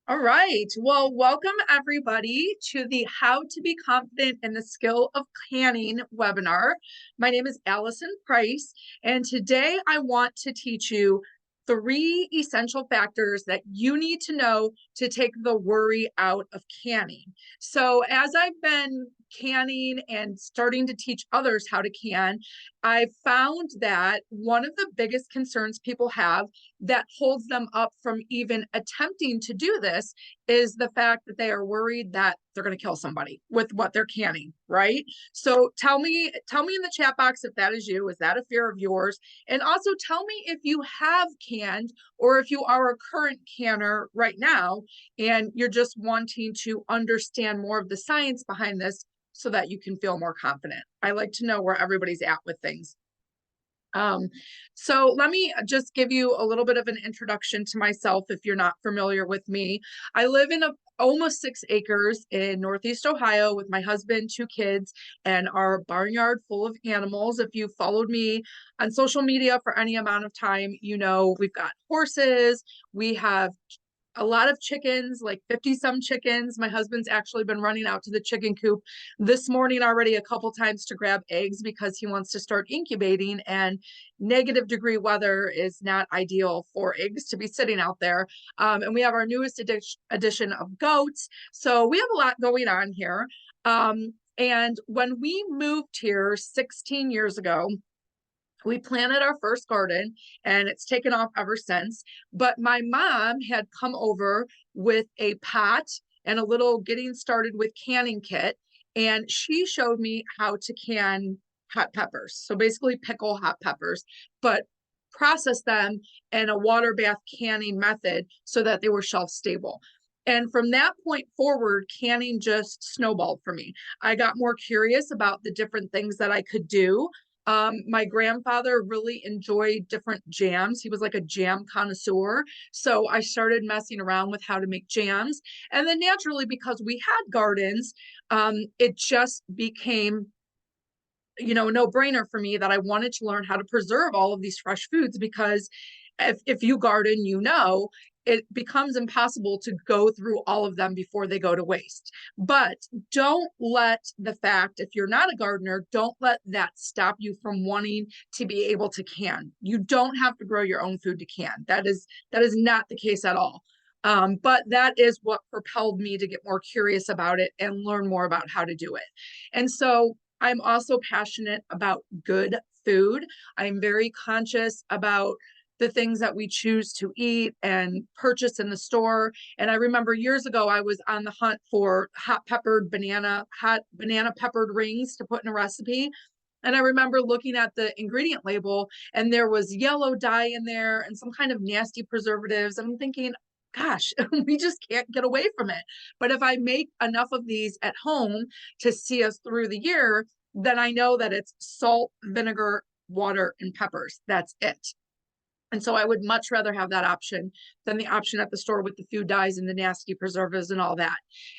All right. Well, welcome everybody to the How to Be Confident in the Skill of Canning webinar. My name is Allison Price, and today I want to teach you three essential factors that you need to know to take the worry out of canning. So, as I've been canning and starting to teach others how to can, I found that one of the biggest concerns people have that holds them up from even attempting to do this is the fact that they are worried that they're going to kill somebody with what they're canning, right? So tell me in the chat box if that is you. Is that a fear of yours? And also tell me if you have canned or if you are a current canner right now and you're just wanting to understand more of the science behind this so that you can feel more confident. I like to know where everybody's at with things. Um, so let me just give you a little bit of an introduction to myself if you're not familiar with me. I live in almost 6 acres in Northeast Ohio with my husband, 2 kids, and our barnyard full of animals. If you followed me on social media for any amount of time, you know we've got horses, we have a lot of chickens, like 50 some chickens. My husband's actually been running out to the chicken coop this morning already a couple times to grab eggs because he wants to start incubating, and negative-degree weather is not ideal for eggs to be sitting out there. And we have our newest addition of goats. So we have a lot going on here. And when we moved here 16 years ago, we planted our first garden and it's taken off ever since. But my mom had come over with a pot and a little getting started with canning kit. And she showed me how to can hot peppers. So basically pickle hot peppers, but process them in a water bath canning method so that they were shelf stable. And from that point forward, canning just snowballed for me. I got more curious about the different things that I could do. My grandfather really enjoyed different jams. He was like a jam connoisseur. So I started messing around with how to make jams. And then naturally, because we had gardens, it just became a no-brainer for me that I wanted to learn how to preserve all of these fresh foods because if you garden, it becomes impossible to go through all of them before they go to waste. But don't let the fact, if you're not a gardener, don't let that stop you from wanting to be able to can. You don't have to grow your own food to can. That is not the case at all. But that is what propelled me to get more curious about it and learn more about how to do it. And so I'm also passionate about good food. I'm very conscious about the things that we choose to eat and purchase in the store. And I remember years ago, I was on the hunt for hot banana peppered rings to put in a recipe. And I remember looking at the ingredient label and there was yellow dye in there and some kind of nasty preservatives. I'm thinking, gosh, we just can't get away from it. But if I make enough of these at home to see us through the year, then I know that it's salt, vinegar, water, and peppers. That's it. And so I would much rather have that option than the option at the store with the food dyes and the nasty preservatives and all that.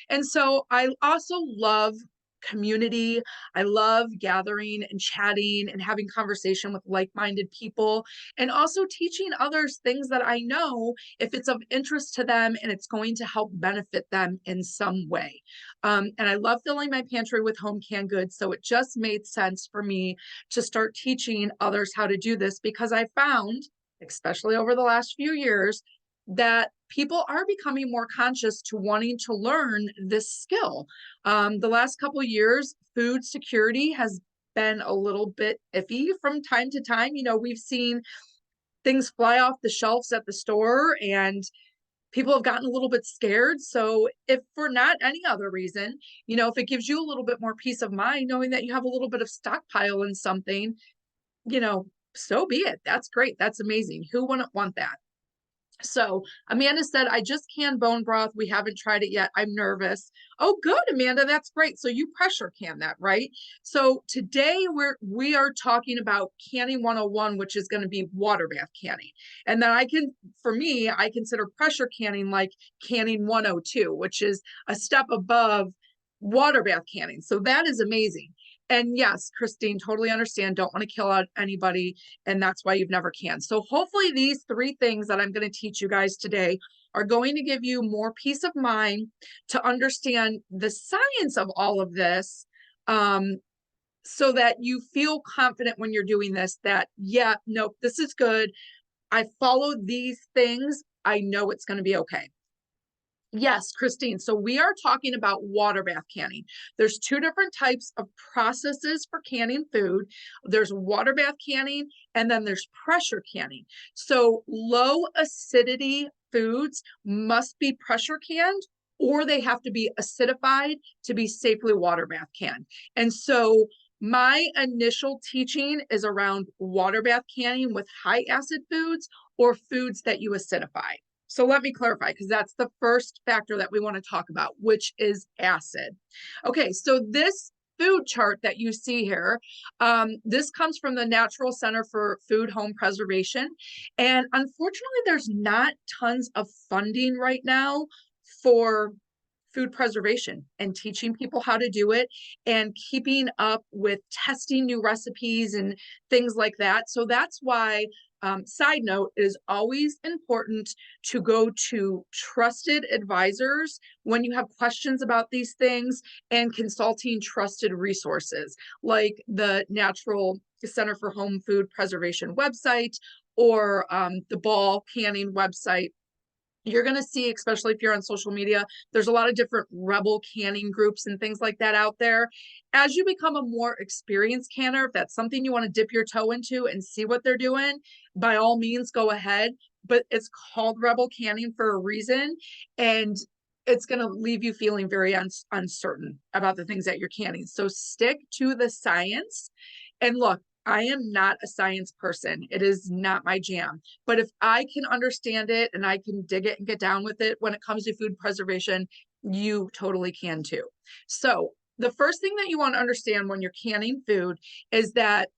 And so I also love community. I love gathering and chatting and having conversation with like-minded people and also teaching others things that I know if it's of interest to them and it's going to help benefit them in some way. And I love filling my pantry with home canned goods. So it just made sense for me to start teaching others how to do this because I found, especially over the last few years, that people are becoming more conscious to wanting to learn this skill. The last couple of years, food security has been a little bit iffy from time to time. We've seen things fly off the shelves at the store and people have gotten a little bit scared. So if for not any other reason, if it gives you a little bit more peace of mind, knowing that you have a little bit of stockpile in something, you know, so be it. That's great. That's amazing. Who wouldn't want that? So Amanda said, I just canned bone broth. We haven't tried it yet. I'm nervous. Oh, good, Amanda. That's great. So you pressure can that, right? So today we are talking about canning 101, which is going to be water bath canning. And then for me, I consider pressure canning like canning 102, which is a step above water bath canning. So that is amazing. And yes, Christine, totally understand. Don't want to kill out anybody. And that's why you've never canned. So hopefully these three things that I'm going to teach you guys today are going to give you more peace of mind to understand the science of all of this, so that you feel confident when you're doing this, that, yeah, nope, this is good. I followed these things. I know it's going to be okay. Yes, Christine. So we are talking about water bath canning. There's two different types of processes for canning food. There's water bath canning, and then there's pressure canning. So low acidity foods must be pressure canned, or they have to be acidified to be safely water bath canned. And so my initial teaching is around water bath canning with high acid foods or foods that you acidify. So let me clarify, because that's the first factor that we want to talk about, which is acid. Okay, so this food chart that you see here, this comes from the Natural Center for Food Home Preservation. And unfortunately, there's not tons of funding right now for food preservation and teaching people how to do it and keeping up with testing new recipes and things like that. So that's why, side note, it is always important to go to trusted advisors when you have questions about these things, and consulting trusted resources like the Natural Center for Home Food Preservation website, or the Ball Canning website. You're going to see, especially if you're on social media, there's a lot of different rebel canning groups and things like that out there. As you become a more experienced canner, if that's something you want to dip your toe into and see what they're doing, by all means, go ahead. But it's called rebel canning for a reason. And it's going to leave you feeling very uncertain about the things that you're canning. So stick to the science. And look, I am not a science person. It is not my jam. But if I can understand it and I can dig it and get down with it when it comes to food preservation, you totally can too. So the first thing that you want to understand when you're canning food is that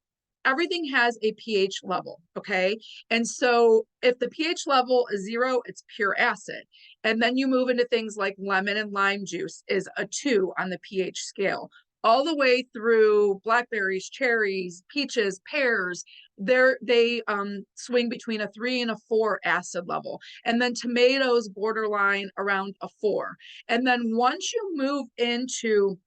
everything has a pH level, okay? And so if the pH level is 0, it's pure acid. And then you move into things like lemon and lime juice is a 2 on the pH scale, all the way through blackberries, cherries, peaches, pears. They swing between a 3 and a 4 acid level. And then tomatoes borderline around a 4. And then once you move into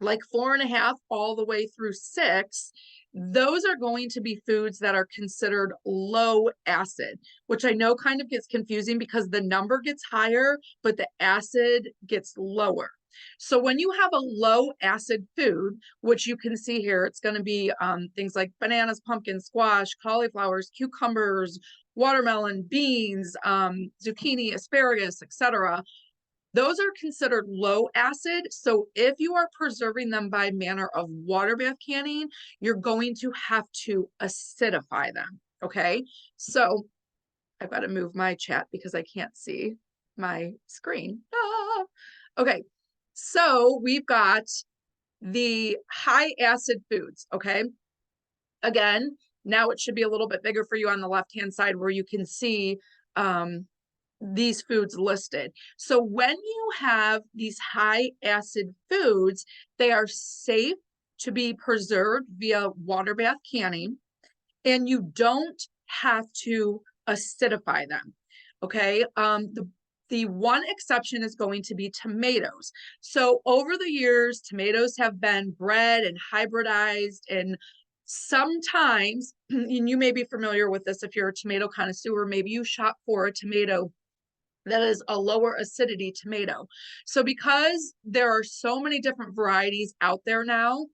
like 4.5 all the way through 6, those are going to be foods that are considered low acid, which I know kind of gets confusing because the number gets higher, but the acid gets lower. So when you have a low acid food, which you can see here, it's going to be things like bananas, pumpkins, squash, cauliflowers, cucumbers, watermelon, beans, zucchini, asparagus, etc. Those are considered low acid. So if you are preserving them by manner of water bath canning, you're going to have to acidify them. Okay. So I've got to move my chat because I can't see my screen. Ah. Okay. So we've got the high acid foods. Okay. Again, now it should be a little bit bigger for you on the left-hand side where you can see these foods listed. So when you have these high acid foods, they are safe to be preserved via water bath canning, and you don't have to acidify them. Okay. The one exception is going to be tomatoes. So over the years, tomatoes have been bred and hybridized, and sometimes, and you may be familiar with this if you're a tomato connoisseur, maybe you shop for a tomato that is a lower acidity tomato. So because there are so many different varieties out there now,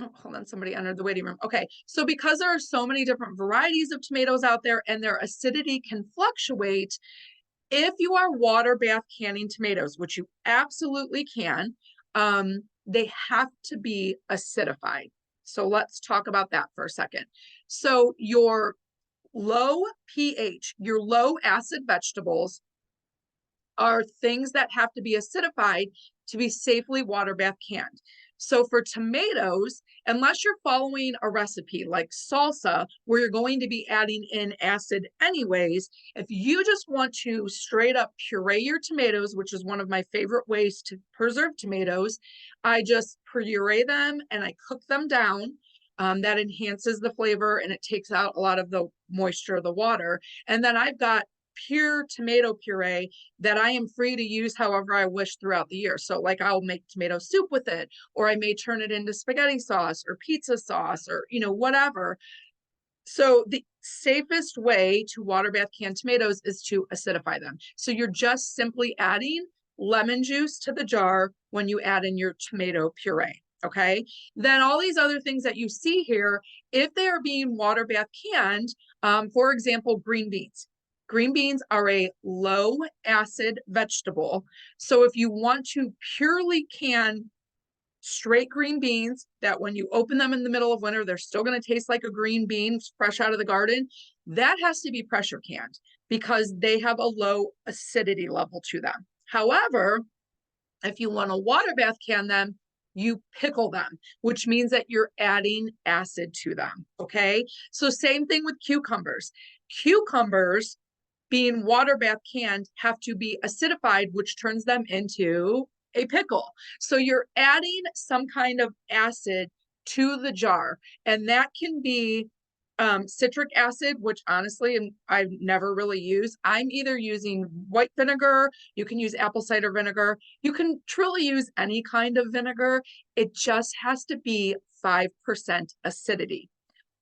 oh, hold on, somebody entered the waiting room. Okay, so because there are so many different varieties of tomatoes out there and their acidity can fluctuate, if you are water bath canning tomatoes, which you absolutely can, they have to be acidified. So let's talk about that for a second. So your low pH, your low acid vegetables are things that have to be acidified to be safely water bath canned. So for tomatoes, unless you're following a recipe like salsa, where you're going to be adding in acid anyways, if you just want to straight up puree your tomatoes, which is one of my favorite ways to preserve tomatoes, I just puree them and I cook them down. That enhances the flavor and it takes out a lot of the moisture of the water. And then I've got pure tomato puree that I am free to use however I wish throughout the year. So like I'll make tomato soup with it, or I may turn it into spaghetti sauce or pizza sauce or, whatever. So the safest way to water bath canned tomatoes is to acidify them. So you're just simply adding lemon juice to the jar when you add in your tomato puree. Okay. Then all these other things that you see here, if they are being water bath canned, for example, green beans. Green beans are a low acid vegetable. So if you want to purely can straight green beans that when you open them in the middle of winter, they're still going to taste like a green bean fresh out of the garden. That has to be pressure canned because they have a low acidity level to them. However, if you want to water bath can them, you pickle them, which means that you're adding acid to them. Okay. So same thing with cucumbers. Cucumbers being water bath canned have to be acidified, which turns them into a pickle. So you're adding some kind of acid to the jar, and that can be citric acid, which honestly I've never really used. I'm either using white vinegar, you can use apple cider vinegar, you can truly use any kind of vinegar. It just has to be 5% acidity.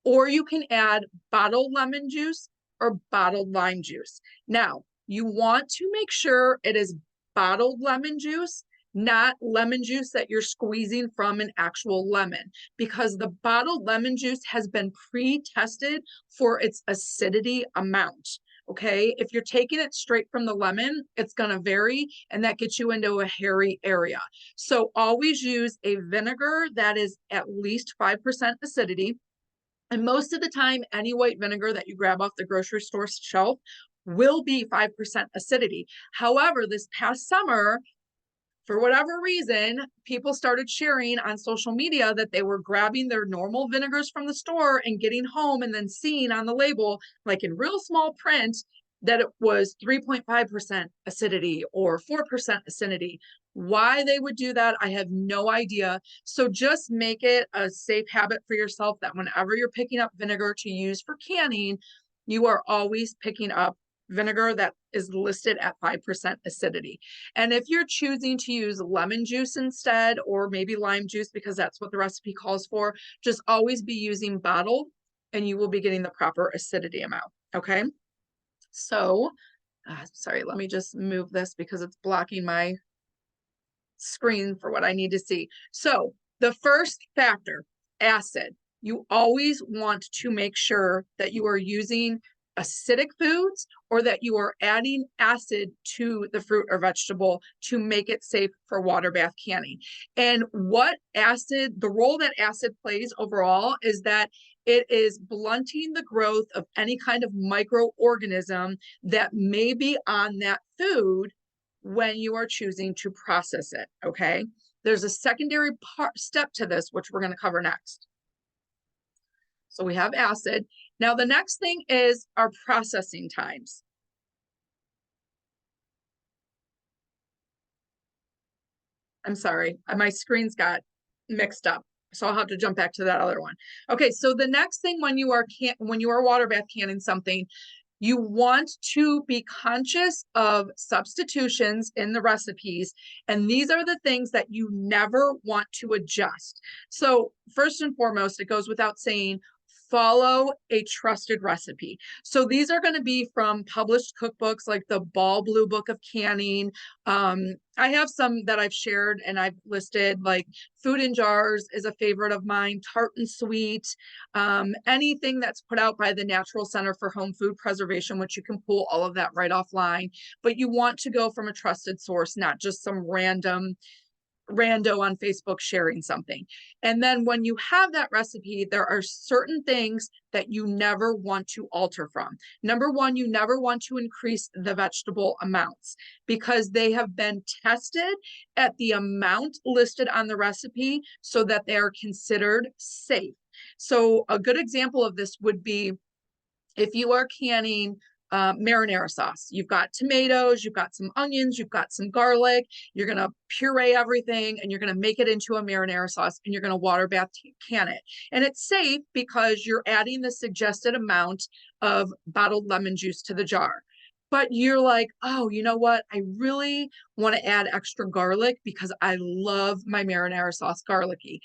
Or you can add bottled lemon juice or bottled lime juice. Now, you want to make sure it is bottled lemon juice, not lemon juice that you're squeezing from an actual lemon, because the bottled lemon juice has been pre-tested for its acidity amount. Okay, if you're taking it straight from the lemon, it's going to vary, and that gets you into a hairy area. So always use a vinegar that is at least 5% acidity. And most of the time, any white vinegar that you grab off the grocery store shelf will be 5% acidity. However, this past summer, for whatever reason, people started sharing on social media that they were grabbing their normal vinegars from the store and getting home and then seeing on the label, like in real small print, that it was 3.5% acidity or 4% acidity. Why they would do that, I have no idea. So just make it a safe habit for yourself that whenever you're picking up vinegar to use for canning, you are always picking up vinegar that is listed at 5% acidity. And if you're choosing to use lemon juice instead, or maybe lime juice, because that's what the recipe calls for, just always be using bottled and you will be getting the proper acidity amount. Okay. So, sorry, let me just move this because it's blocking my screen for what I need to see. So the first factor, acid, you always want to make sure that you are using acidic foods or that you are adding acid to the fruit or vegetable to make it safe for water bath canning. And what acid, the role that acid plays overall is that it is blunting the growth of any kind of microorganism that may be on that food when you are choosing to process it. Okay. There's a secondary step to this, which we're going to cover next. So we have acid. Now, the next thing is our processing times. I'm sorry, my screens got mixed up. So I'll have to jump back to that other one. Okay, so the next thing when you are water bath canning something, you want to be conscious of substitutions in the recipes. And these are the things that you never want to adjust. So first and foremost, it goes without saying, follow a trusted recipe. So these are going to be from published cookbooks like the Ball Blue Book of Canning. I have some that I've shared and I've listed, like Food in Jars is a favorite of mine, Tart and Sweet, anything that's put out by the Natural Center for Home Food Preservation, which you can pull all of that right offline. But you want to go from a trusted source, not just some rando on Facebook sharing something. And then when you have that recipe, there are certain things that you never want to alter from. Number one, you never want to increase the vegetable amounts because they have been tested at the amount listed on the recipe so that they are considered safe. So a good example of this would be if you are canning marinara sauce. You've got tomatoes, you've got some onions, you've got some garlic. You're going to puree everything and you're going to make it into a marinara sauce and you're going to water bath can it. And it's safe because you're adding the suggested amount of bottled lemon juice to the jar. but you're like, oh, you know what? I really want to add extra garlic because I love my marinara sauce garlicky.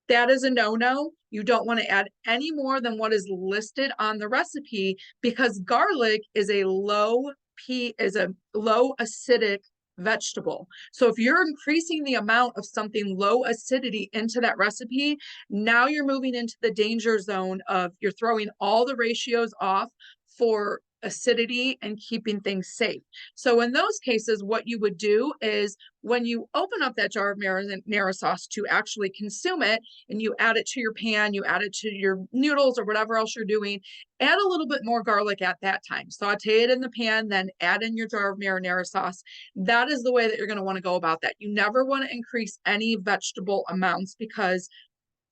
That is a no-no. You don't want to add any more than what is listed on the recipe because garlic is a low acidic vegetable. So if you're increasing the amount of something low acidity into that recipe, now you're moving into the danger zone of you're throwing all the ratios off for acidity and keeping things safe. So in those cases, what you would do is when you open up that jar of marinara sauce to actually consume it, and you add it to your pan, you add it to your noodles or whatever else you're doing, add a little bit more garlic at that time. Saute it in the pan, then add in your jar of marinara sauce. That is the way that you're going to want to go about that. You never want to increase any vegetable amounts because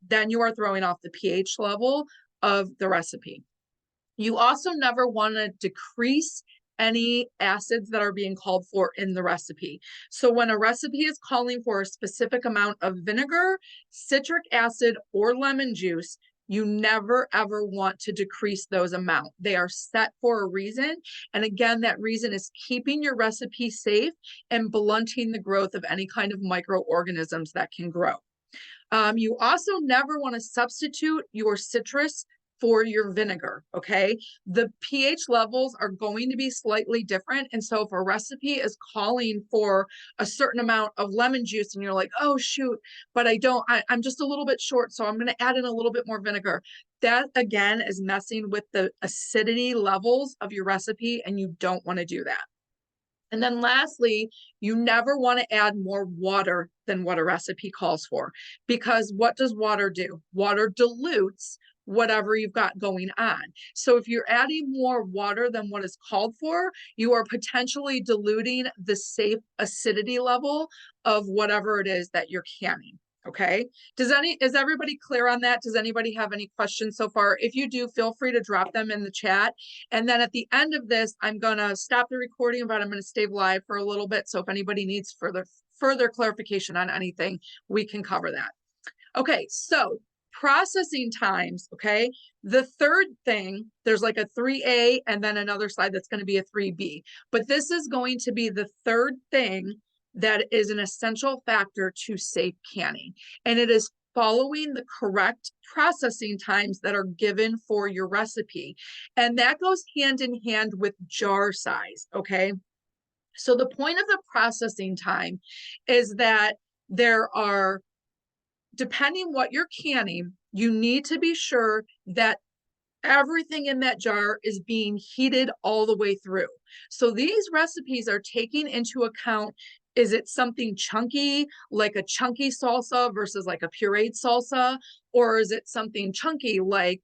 then you are throwing off the pH level of the recipe. You also never want to decrease any acids that are being called for in the recipe. So when a recipe is calling for a specific amount of vinegar, citric acid, or lemon juice, you never ever want to decrease those amounts. They are set for a reason. And again, that reason is keeping your recipe safe and blunting the growth of any kind of microorganisms that can grow. You also never want to substitute your citrus for your vinegar, okay? The pH levels are going to be slightly different. And so if a recipe is calling for a certain amount of lemon juice and you're like, oh, shoot, but I'm just a little bit short, so I'm going to add in a little bit more vinegar. That, again, is messing with the acidity levels of your recipe, and you don't want to do that. And then lastly, you never want to add more water than what a recipe calls for, because what does water do? Water dilutes whatever you've got going on. So if you're adding more water than what is called for, you are potentially diluting the safe acidity level of whatever it is that you're canning. Okay. Is everybody clear on that? Does anybody have any questions so far? If you do, feel free to drop them in the chat. And then at the end of this, I'm going to stop the recording, but I'm going to stay live for a little bit. So if anybody needs further clarification on anything, we can cover that. Okay. So processing times. Okay. The third thing, there's like a 3A and then another side that's going to be a 3B, but this is going to be the third thing that is an essential factor to safe canning. And it is following the correct processing times that are given for your recipe. And that goes hand in hand with jar size, okay? So the point of the processing time is that there are, depending what you're canning, you need to be sure that everything in that jar is being heated all the way through. So these recipes are taking into account, is it something chunky, like a chunky salsa versus like a pureed salsa? Or is it something chunky like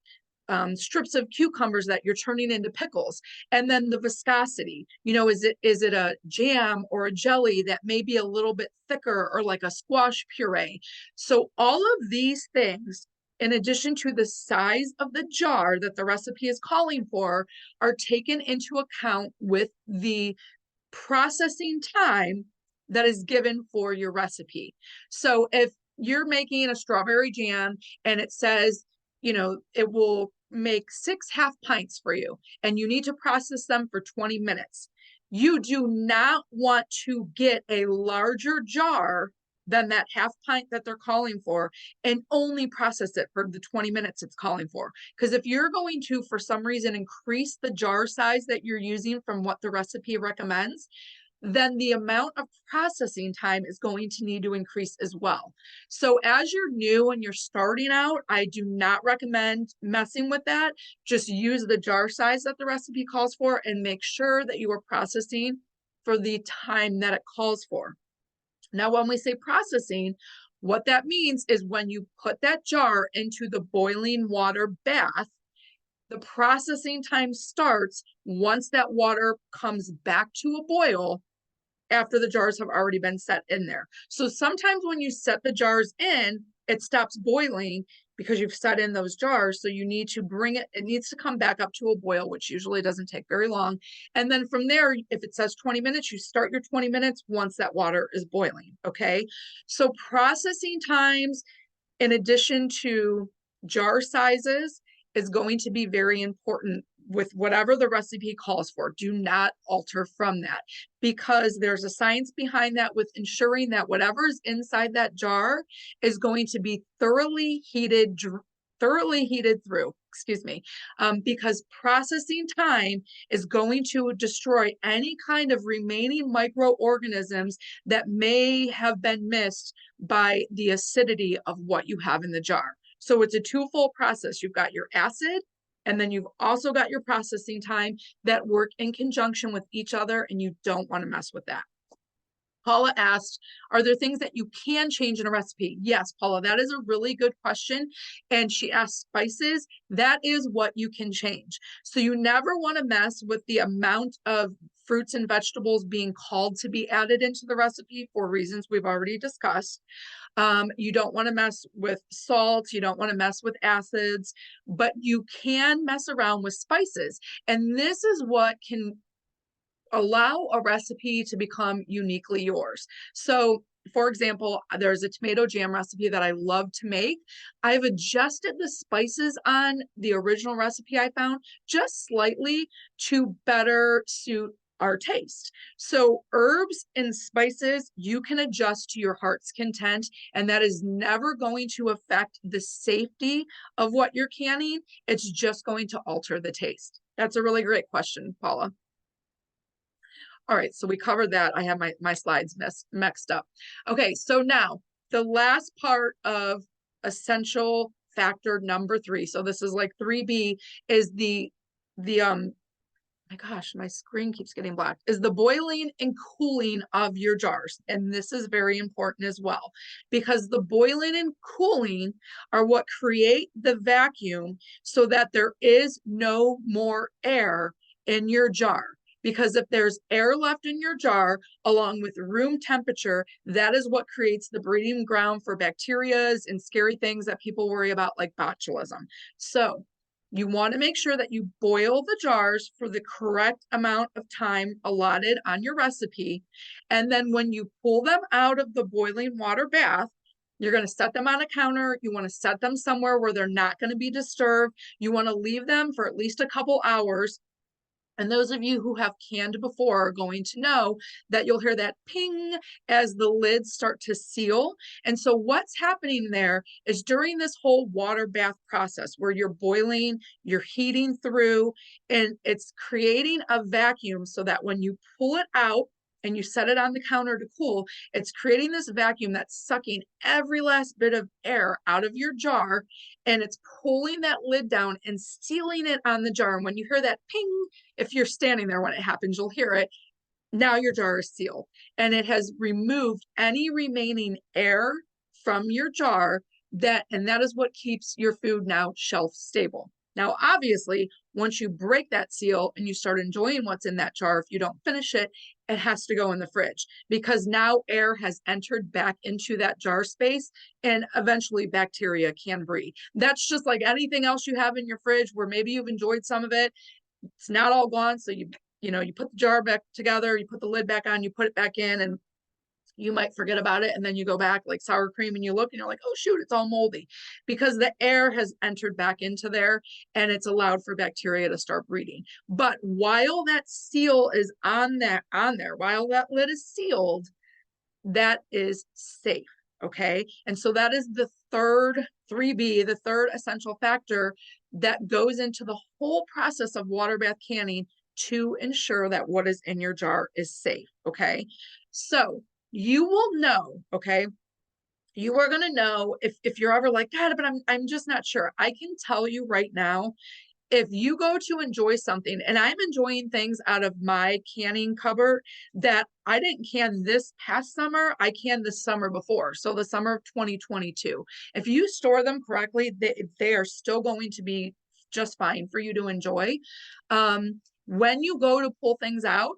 strips of cucumbers that you're turning into pickles? And then the viscosity, is it a jam or a jelly that may be a little bit thicker, or like a squash puree? So all of these things, in addition to the size of the jar that the recipe is calling for, are taken into account with the processing time that is given for your recipe. So if you're making a strawberry jam and it says, it will make 6 half pints for you, and you need to process them for 20 minutes. You do not want to get a larger jar than that half pint that they're calling for and only process it for the 20 minutes it's calling for. Because if you're going to, for some reason, increase the jar size that you're using from what the recipe recommends, then the amount of processing time is going to need to increase as well. So as you're new and you're starting out, I do not recommend messing with that. Just use the jar size that the recipe calls for and make sure that you are processing for the time that it calls for. Now, when we say processing, what that means is when you put that jar into the boiling water bath, the processing time starts once that water comes back to a boil after the jars have already been set in there. So sometimes when you set the jars in, it stops boiling because you've set in those jars. So you need to it needs to come back up to a boil, which usually doesn't take very long. And then from there, if it says 20 minutes, you start your 20 minutes once that water is boiling, okay? So processing times, in addition to jar sizes, is going to be very important with whatever the recipe calls for. Do not alter from that, because there's a science behind that with ensuring that whatever's inside that jar is going to be thoroughly heated through, excuse me, because processing time is going to destroy any kind of remaining microorganisms that may have been missed by the acidity of what you have in the jar. So it's a twofold process. You've got your acid, and then you've also got your processing time that work in conjunction with each other, and you don't want to mess with that. Paula asked, are there things that you can change in a recipe? Yes, Paula, that is a really good question. And she asked spices. That is what you can change. So you never want to mess with the amount of fruits and vegetables being called to be added into the recipe for reasons we've already discussed. You don't want to mess with salt. You don't want to mess with acids, but you can mess around with spices. And this is what can allow a recipe to become uniquely yours. So for example, there's a tomato jam recipe that I love to make. I've adjusted the spices on the original recipe I found just slightly to better suit our taste. So herbs and spices, you can adjust to your heart's content, and that is never going to affect the safety of what you're canning. It's just going to alter the taste. That's a really great question, Paula. All right, so we covered that. I have my slides mixed up. Okay, so now the last part of essential factor number 3. So this is like 3B, is the my gosh, my screen keeps getting black, is the boiling and cooling of your jars. And this is very important as well, because the boiling and cooling are what create the vacuum so that there is no more air in your jar. Because if there's air left in your jar, along with room temperature, that is what creates the breeding ground for bacteria and scary things that people worry about, like botulism. So you want to make sure that you boil the jars for the correct amount of time allotted on your recipe. And then when you pull them out of the boiling water bath, you're going to set them on a counter. You want to set them somewhere where they're not going to be disturbed. You want to leave them for at least a couple hours. And those of you who have canned before are going to know that you'll hear that ping as the lids start to seal. And so what's happening there is during this whole water bath process where you're boiling, you're heating through, and it's creating a vacuum so that when you pull it out and you set it on the counter to cool, it's creating this vacuum that's sucking every last bit of air out of your jar, and it's pulling that lid down and sealing it on the jar. And when you hear that ping, if you're standing there when it happens, you'll hear it. Now your jar is sealed, and it has removed any remaining air from your jar, and that is what keeps your food now shelf stable. Now, obviously, once you break that seal and you start enjoying what's in that jar, if you don't finish it, it has to go in the fridge, because now air has entered back into that jar space, and eventually bacteria can breed. That's just like anything else you have in your fridge where maybe you've enjoyed some of it. It's not all gone. So you put the jar back together, you put the lid back on, you put it back in, and you might forget about it. And then you go back like sour cream and you look and you're like, oh shoot, it's all moldy, because the air has entered back into there and it's allowed for bacteria to start breeding. But while that seal is on there, while that lid is sealed, that is safe. Okay. And so that is the third 3B, the third essential factor that goes into the whole process of water bath canning to ensure that what is in your jar is safe. Okay. So you will know, okay, you are going to know if you're ever like, God, but I'm just not sure. I can tell you right now, if you go to enjoy something, and I'm enjoying things out of my canning cupboard that I didn't can this past summer, I canned the summer before. So the summer of 2022. If you store them correctly, they are still going to be just fine for you to enjoy. When you go to pull things out,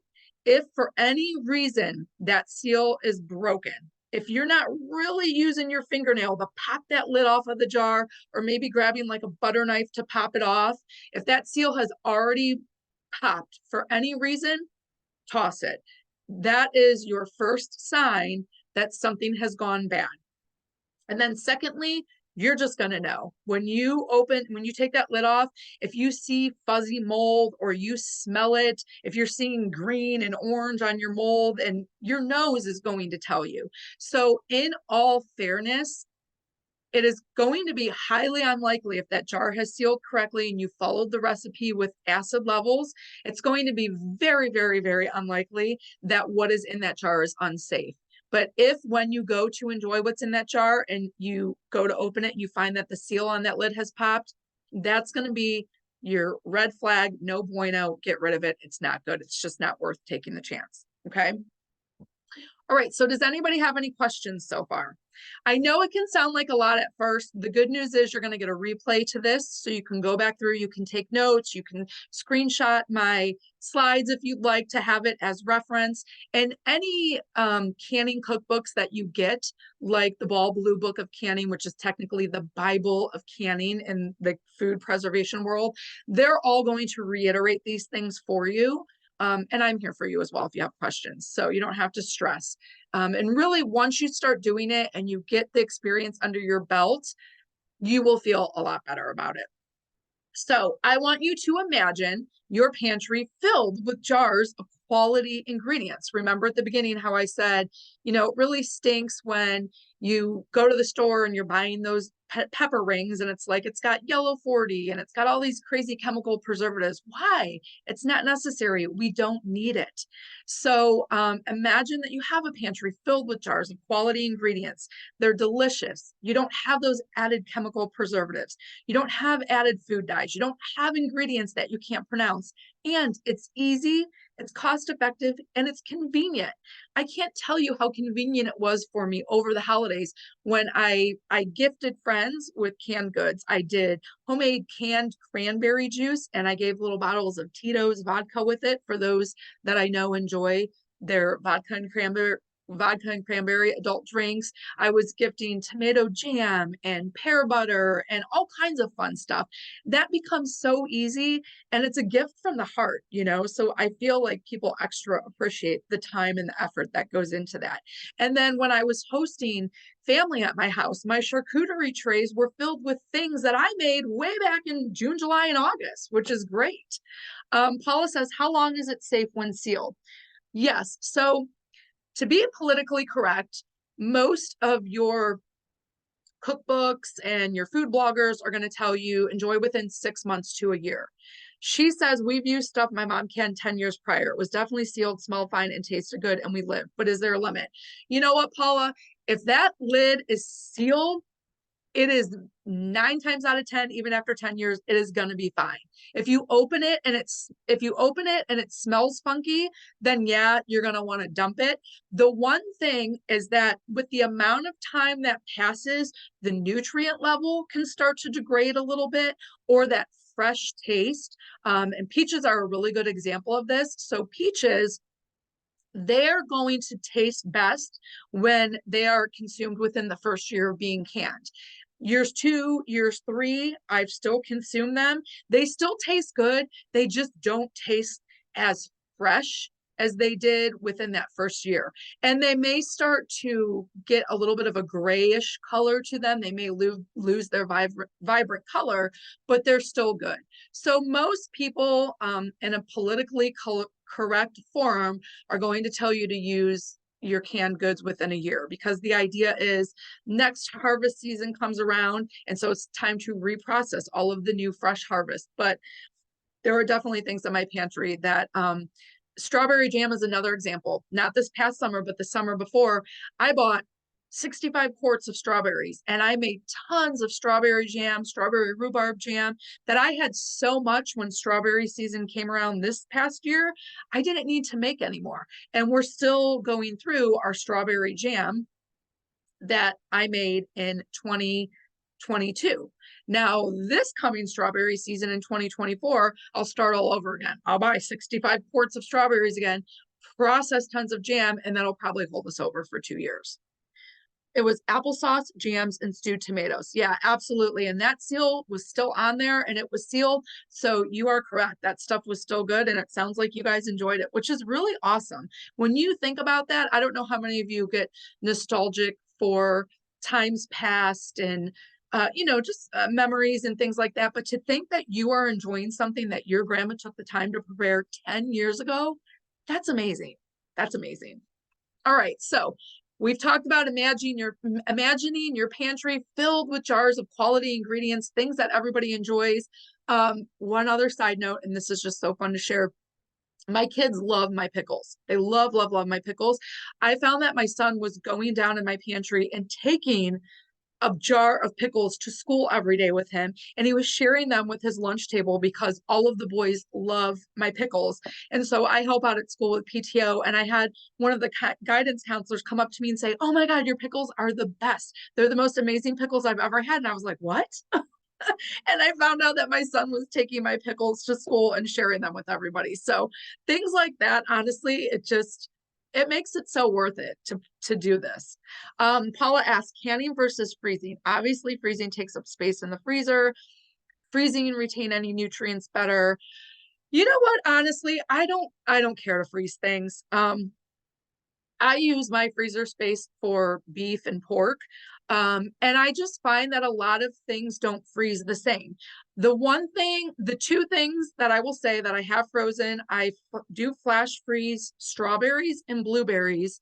if for any reason that seal is broken, if you're not really using your fingernail to pop that lid off of the jar, or maybe grabbing like a butter knife to pop it off, if that seal has already popped for any reason, toss it. That is your first sign that something has gone bad. And then secondly, you're just going to know when you take that lid off, if you see fuzzy mold or you smell it, if you're seeing green and orange on your mold, and your nose is going to tell you. So in all fairness, it is going to be highly unlikely, if that jar has sealed correctly and you followed the recipe with acid levels, it's going to be very, very, very unlikely that what is in that jar is unsafe. But if when you go to enjoy what's in that jar and you go to open it, you find that the seal on that lid has popped, that's going to be your red flag. No bueno, get rid of it. It's not good. It's just not worth taking the chance. Okay. All right, so does anybody have any questions so far? I know it can sound like a lot at first. The good news is you're going to get a replay to this, so you can go back through, you can take notes, you can screenshot my slides if you'd like to have it as reference. And any canning cookbooks that you get, like the Ball Blue Book of Canning, which is technically the Bible of canning in the food preservation world, they're all going to reiterate these things for you. And I'm here for you as well if you have questions. So you don't have to stress. And really, once you start doing it and you get the experience under your belt, you will feel a lot better about it. So I want you to imagine your pantry filled with jars of quality ingredients. Remember at the beginning how I said, you know, it really stinks when you go to the store and you're buying those pepper rings and it's like it's got yellow 40 and it's got all these crazy chemical preservatives. Why? It's not necessary. We don't need it. So imagine that you have a pantry filled with jars of quality ingredients. They're delicious. You don't have those added chemical preservatives. You don't have added food dyes. You don't have ingredients that you can't pronounce. And it's easy, it's cost effective, and it's convenient. I can't tell you how convenient it was for me over the holidays when I gifted friends with canned goods. I did homemade canned cranberry juice, and I gave little bottles of Tito's vodka with it for those that I know enjoy their vodka and cranberry adult drinks. I was gifting tomato jam and pear butter and all kinds of fun stuff. That becomes so easy, and it's a gift from the heart, you know? So I feel like people extra appreciate the time and the effort that goes into that. And then when I was hosting family at my house, my charcuterie trays were filled with things that I made way back in June, July, and August, which is great. Paula says, how long is it safe when sealed? Yes. So to be politically correct, most of your cookbooks and your food bloggers are going to tell you enjoy within 6 months to a year. She says, we've used stuff my mom canned 10 years prior. It was definitely sealed, smelled fine, and tasted good, and we lived. But is there a limit? You know what, Paula? If that lid is sealed, it is 9 times out of 10, even after 10 years, it is going to be fine. If you open it and it smells funky, then yeah, you're going to want to dump it. The one thing is that with the amount of time that passes, the nutrient level can start to degrade a little bit, or that fresh taste. And peaches are a really good example of this. So peaches, they're going to taste best when they are consumed within the first year of being canned. Years 2, years 3, I've still consumed them. They still taste good. They just don't taste as fresh as they did within that first year. And they may start to get a little bit of a grayish color to them. They may lose their vibrant color, but they're still good. So most people in a politically correct forum are going to tell you to use your canned goods within a year, because the idea is next harvest season comes around, and so it's time to reprocess all of the new fresh harvest. But there are definitely things in my pantry that strawberry jam is another example. Not this past summer, but the summer before, I bought 65 quarts of strawberries, and I made tons of strawberry jam, strawberry rhubarb jam, that I had so much when strawberry season came around this past year, I didn't need to make anymore. And we're still going through our strawberry jam that I made in 2022. Now, this coming strawberry season in 2024, I'll start all over again. I'll buy 65 quarts of strawberries again, process tons of jam, and that'll probably hold us over for 2 years. It was applesauce, jams, and stewed tomatoes. Yeah, absolutely. And that seal was still on there, and it was sealed. So you are correct. That stuff was still good. And it sounds like you guys enjoyed it, which is really awesome. When you think about that, I don't know how many of you get nostalgic for times past and just memories and things like that. But to think that you are enjoying something that your grandma took the time to prepare 10 years ago, that's amazing. That's amazing. All right, so we've talked about imagining your pantry filled with jars of quality ingredients, things that everybody enjoys. One other side note, and this is just so fun to share. My kids love my pickles. They love, love, love my pickles. I found that my son was going down in my pantry and taking a jar of pickles to school every day with him, and he was sharing them with his lunch table because all of the boys love my pickles. And so I help out at school with PTO, and I had one of the guidance counselors come up to me and say, "Oh my God, your pickles are the best. They're the most amazing pickles I've ever had." And I was like, "What?" And I found out that my son was taking my pickles to school and sharing them with everybody. So things like that, honestly, it makes it so worth it to do this. Paula asked, canning versus freezing. Obviously, freezing takes up space in the freezer. Freezing retain any nutrients better. You know what? Honestly, I don't care to freeze things. I use my freezer space for beef and pork. And I just find that a lot of things don't freeze the same. The two things that I will say that I have frozen, I do flash freeze strawberries and blueberries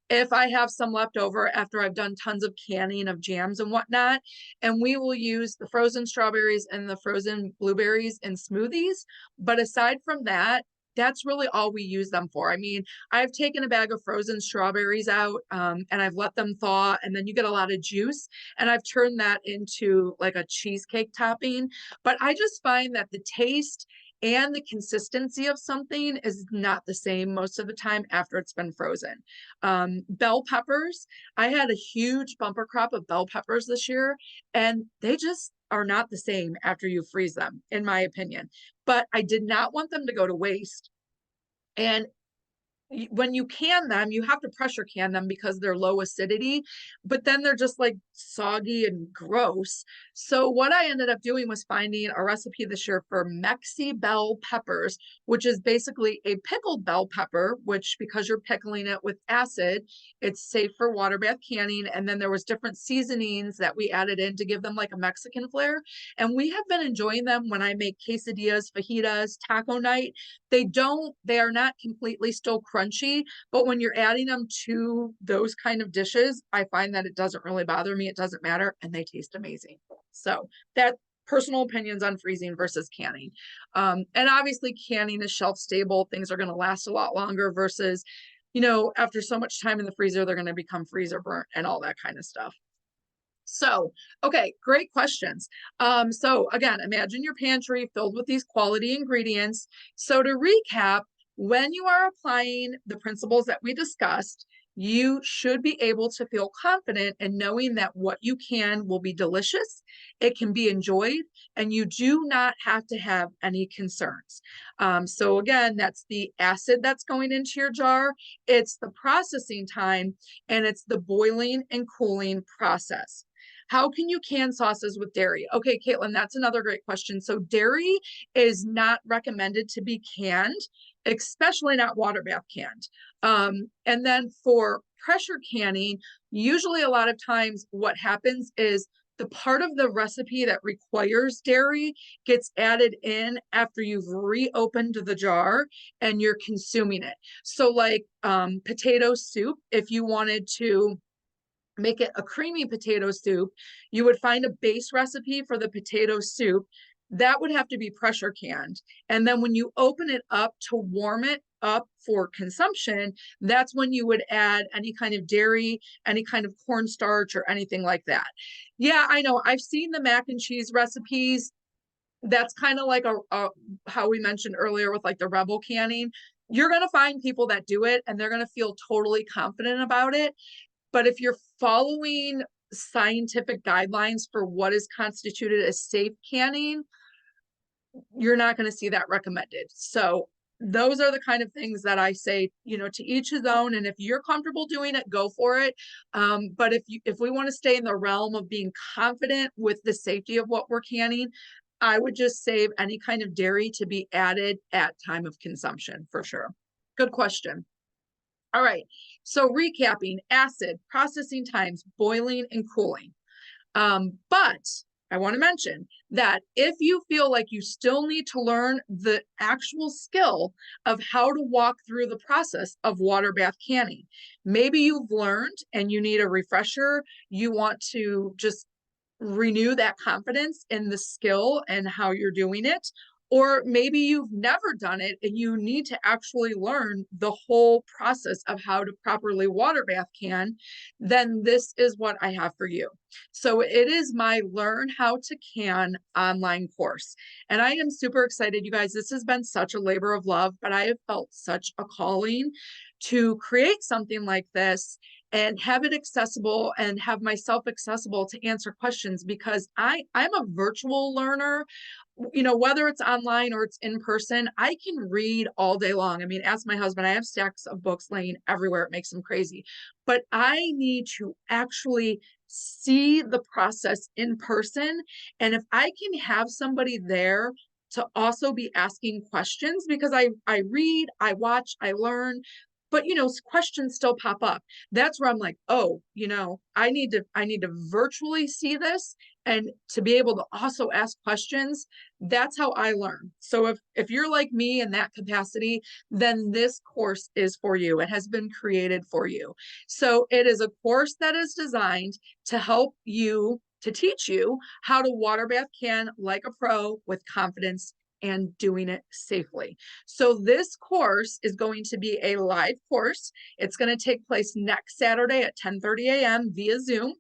if I have some left over after I've done tons of canning of jams and whatnot. And we will use the frozen strawberries and the frozen blueberries in smoothies. But aside from that, that's really all we use them for. I mean, I've taken a bag of frozen strawberries out and I've let them thaw, and then you get a lot of juice. And I've turned that into like a cheesecake topping. But I just find that the taste and the consistency of something is not the same most of the time after it's been frozen. Bell peppers, I had a huge bumper crop of bell peppers this year, and they just are not the same after you freeze them, in my opinion. But I did not want them to go to waste. And when you can them, you have to pressure can them because they're low acidity, but then they're just like soggy and gross. So what I ended up doing was finding a recipe this year for Mexi bell peppers, which is basically a pickled bell pepper, which because you're pickling it with acid, it's safe for water bath canning. And then there was different seasonings that we added in to give them like a Mexican flair. And we have been enjoying them when I make quesadillas, fajitas, taco night. They are not completely still crunchy, but when you're adding them to those kind of dishes, I find that it doesn't really bother me. It doesn't matter, and they taste amazing. So that personal opinions on freezing versus canning. And obviously canning is shelf stable. Things are going to last a lot longer versus, after so much time in the freezer, they're going to become freezer burnt and all that kind of stuff. So, okay, great questions. So again, imagine your pantry filled with these quality ingredients. So to recap, when you are applying the principles that we discussed, you should be able to feel confident in knowing that what you can will be delicious, it can be enjoyed, and you do not have to have any concerns. So again, that's the acid that's going into your jar, it's the processing time, and it's the boiling and cooling process. How can you can sauces with dairy? Okay, Caitlin, that's another great question. So dairy is not recommended to be canned, especially not water bath canned. And then for pressure canning, usually a lot of times what happens is the part of the recipe that requires dairy gets added in after you've reopened the jar and you're consuming it. So like potato soup, if you wanted to make it a creamy potato soup, you would find a base recipe for the potato soup that would have to be pressure canned. And then when you open it up to warm it up for consumption, that's when you would add any kind of dairy, any kind of cornstarch, or anything like that. Yeah, I know. I've seen the mac and cheese recipes. That's kind of like how we mentioned earlier with like the Rebel canning. You're going to find people that do it and they're going to feel totally confident about it. But if you're following scientific guidelines for what is constituted as safe canning, you're not going to see that recommended. So those are the kind of things that I say, to each his own. And if you're comfortable doing it, go for it. But if we want to stay in the realm of being confident with the safety of what we're canning, I would just save any kind of dairy to be added at time of consumption for sure. Good question. All right. So recapping: acid, processing times, boiling and cooling. But I want to mention that if you feel like you still need to learn the actual skill of how to walk through the process of water bath canning, maybe you've learned and you need a refresher, you want to just renew that confidence in the skill and how you're doing it. Or maybe you've never done it and you need to actually learn the whole process of how to properly water bath can, then this is what I have for you. So it is my Learn How to Can online course. And I am super excited, you guys. This has been such a labor of love, but I have felt such a calling to create something like this and have it accessible and have myself accessible to answer questions, because I'm a virtual learner. Whether it's online or it's in person, I can read all day long. I mean, ask my husband, I have stacks of books laying everywhere. It makes him crazy. But I need to actually see the process in person. And if I can have somebody there to also be asking questions, because I read, I watch, I learn, but questions still pop up. That's where I'm like, oh, I need to virtually see this and to be able to also ask questions. That's how I learn. So if you're like me in that capacity, then this course is for you. It has been created for you. So it is a course that is designed to help you, to teach you how to water bath can like a pro with confidence and doing it safely. So this course is going to be a live course. It's going to take place next Saturday at 10:30 a.m. via Zoom.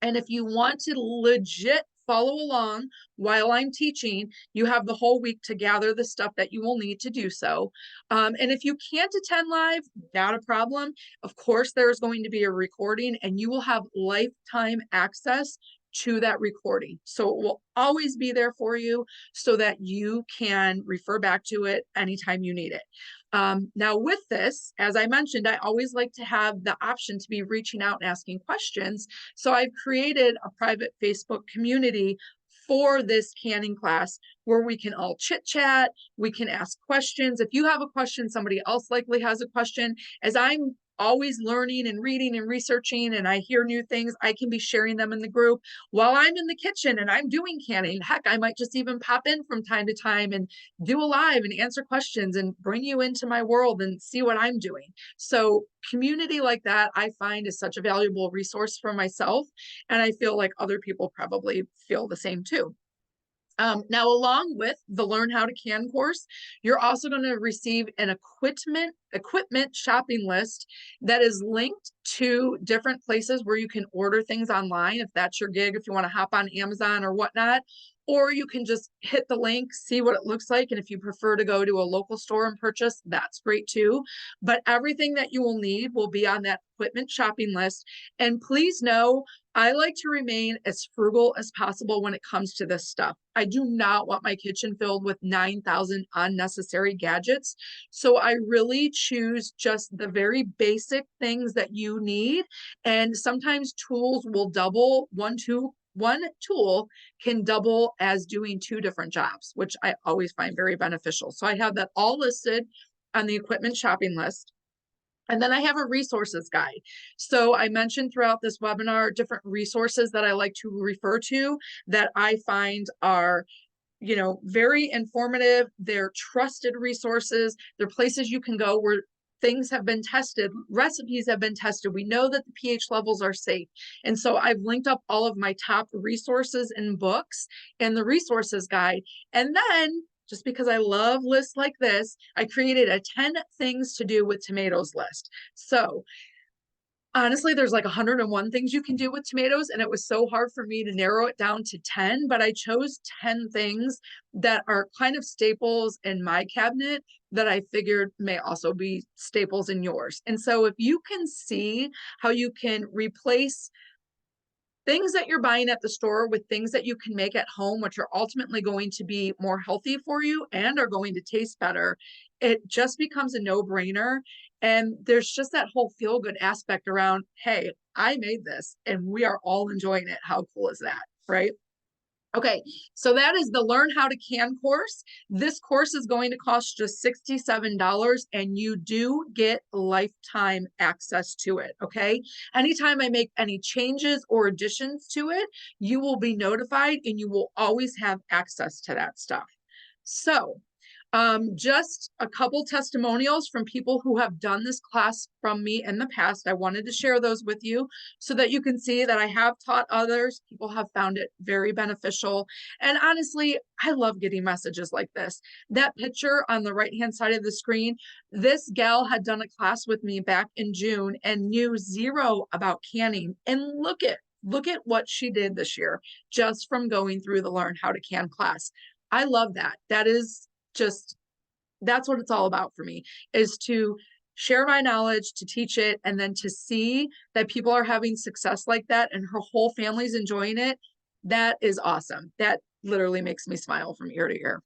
And if you want to legit follow along while I'm teaching, you have the whole week to gather the stuff that you will need to do so. And if you can't attend live, not a problem. Of course, there's going to be a recording and you will have lifetime access to that recording. So it will always be there for you so that you can refer back to it anytime you need it. Now with this, as I mentioned, I always like to have the option to be reaching out and asking questions. So I've created a private Facebook community for this canning class where we can all chit chat, we can ask questions. If you have a question, somebody else likely has a question. As I'm always learning and reading and researching and I hear new things, I can be sharing them in the group while I'm in the kitchen and I'm doing canning. Heck, I might just even pop in from time to time and do a live and answer questions and bring you into my world and see what I'm doing. So community like that, I find, is such a valuable resource for myself. And I feel like other people probably feel the same too. Now, along with the Learn How to Can course, you're also going to receive an equipment shopping list that is linked to different places where you can order things online, if that's your gig, if you want to hop on Amazon or whatnot. Or you can just hit the link, see what it looks like. And if you prefer to go to a local store and purchase, that's great too. But everything that you will need will be on that equipment shopping list. And please know, I like to remain as frugal as possible when it comes to this stuff. I do not want my kitchen filled with 9,000 unnecessary gadgets. So I really choose just the very basic things that you need. And sometimes tools will double. One tool can double as doing two different jobs, which I always find very beneficial. So I have that all listed on the equipment shopping list. And then I have a resources guide. So I mentioned throughout this webinar different resources that I like to refer to that I find are very informative. They're trusted resources. They're places you can go where things have been tested, recipes have been tested. We know that the pH levels are safe. And so I've linked up all of my top resources and books in the resources guide. And then, just because I love lists like this, I created a 10 things to do with tomatoes list. So honestly, there's like 101 things you can do with tomatoes, and it was so hard for me to narrow it down to 10, but I chose 10 things that are kind of staples in my cabinet that I figured may also be staples in yours. And so if you can see how you can replace things that you're buying at the store with things that you can make at home, which are ultimately going to be more healthy for you and are going to taste better, it just becomes a no-brainer. And there's just that whole feel-good aspect around, hey, I made this and we are all enjoying it. How cool is that, right? Okay, so that is the Learn How to Can course. This course is going to cost just $67 and you do get lifetime access to it, okay? Anytime I make any changes or additions to it, you will be notified and you will always have access to that stuff. So, just a couple testimonials from people who have done this class from me in the past. I wanted to share those with you so that you can see that I have taught others. People have found it very beneficial. And honestly, I love getting messages like this. That picture on the right-hand side of the screen, this gal had done a class with me back in June and knew zero about canning. And look at what she did this year just from going through the Learn How to Can class. I love that. That is just, that's what it's all about for me, is to share my knowledge, to teach it, and then to see that people are having success like that and her whole family's enjoying it. That is awesome. That literally makes me smile from ear to ear.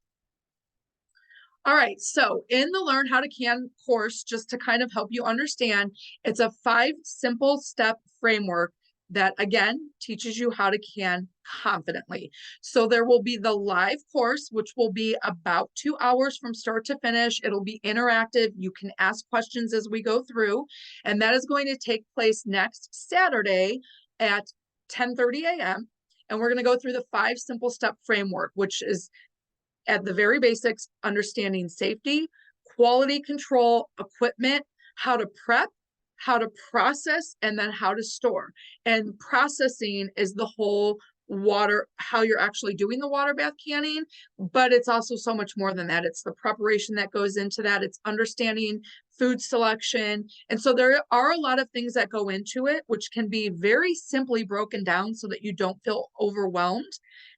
All right, so in the Learn How to Can course, just to kind of help you understand, it's a 5 simple step framework that again teaches you how to can confidently. So there will be the live course, which will be about 2 hours from start to finish. It'll be interactive. You can ask questions as we go through, and that is going to take place next Saturday at 10:30 a.m. And we're going to go through the 5 simple step framework, which is at the very basics, understanding safety, quality control, equipment, how to prep, how to process, and then how to store. And processing is the whole water, how you're actually doing the water bath canning, but it's also so much more than that. It's the preparation that goes into that. It's understanding food selection. And so there are a lot of things that go into it, which can be very simply broken down so that you don't feel overwhelmed.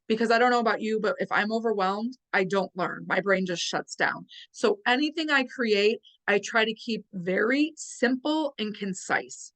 Because I don't know about you, but if I'm overwhelmed, I don't learn. My brain just shuts down. So anything I create, I try to keep very simple and concise.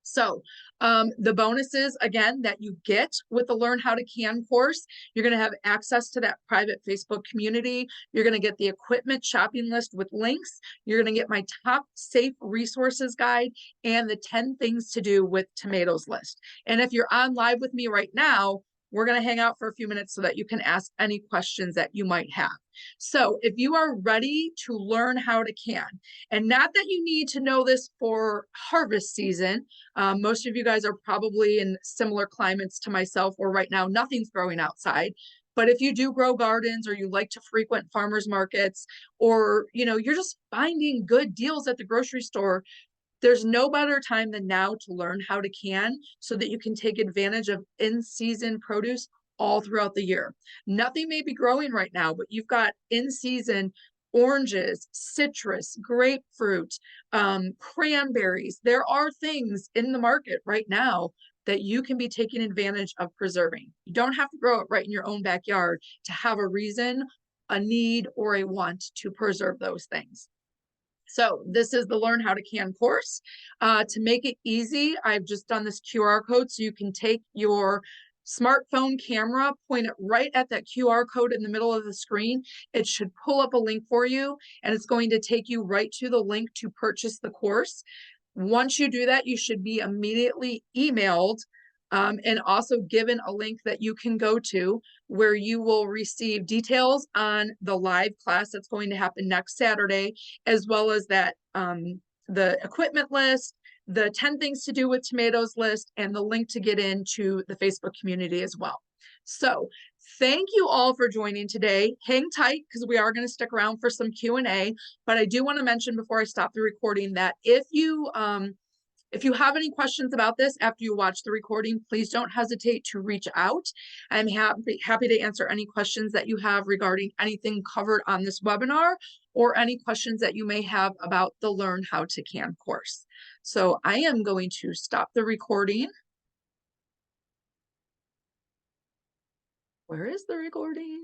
So the bonuses, again, that you get with the Learn How to Can course, you're going to have access to that private Facebook community. You're going to get the equipment shopping list with links. You're going to get my top safe resources guide and the 10 things to do with tomatoes list. And if you're on live with me right now, we're going to hang out for a few minutes so that you can ask any questions that you might have. So if you are ready to learn how to can, and not that you need to know this for harvest season, most of you guys are probably in similar climates to myself, or right now nothing's growing outside. But if you do grow gardens, or you like to frequent farmers markets, or you're just finding good deals at the grocery store, there's no better time than now to learn how to can so that you can take advantage of in-season produce all throughout the year. Nothing may be growing right now, but you've got in-season oranges, citrus, grapefruit, cranberries. There are things in the market right now that you can be taking advantage of preserving. You don't have to grow it right in your own backyard to have a reason, a need, or a want to preserve those things. So this is the Learn How to Can course. To make it easy, I've just done this QR code so you can take your smartphone camera, point it right at that QR code in the middle of the screen. It should pull up a link for you, and it's going to take you right to the link to purchase the course. Once you do that, you should be immediately emailed and also given a link that you can go to where you will receive details on the live class that's going to happen next Saturday, as well as that the equipment list, the 10 things to do with tomatoes list, and the link to get into the Facebook community as well. So thank you all for joining today. Hang tight because we are going to stick around for some Q&A, but I do want to mention before I stop the recording that if you have any questions about this after you watch the recording, please don't hesitate to reach out. I'm happy to answer any questions that you have regarding anything covered on this webinar or any questions that you may have about the Learn How to Can course. So I am going to stop the recording. Where is the recording?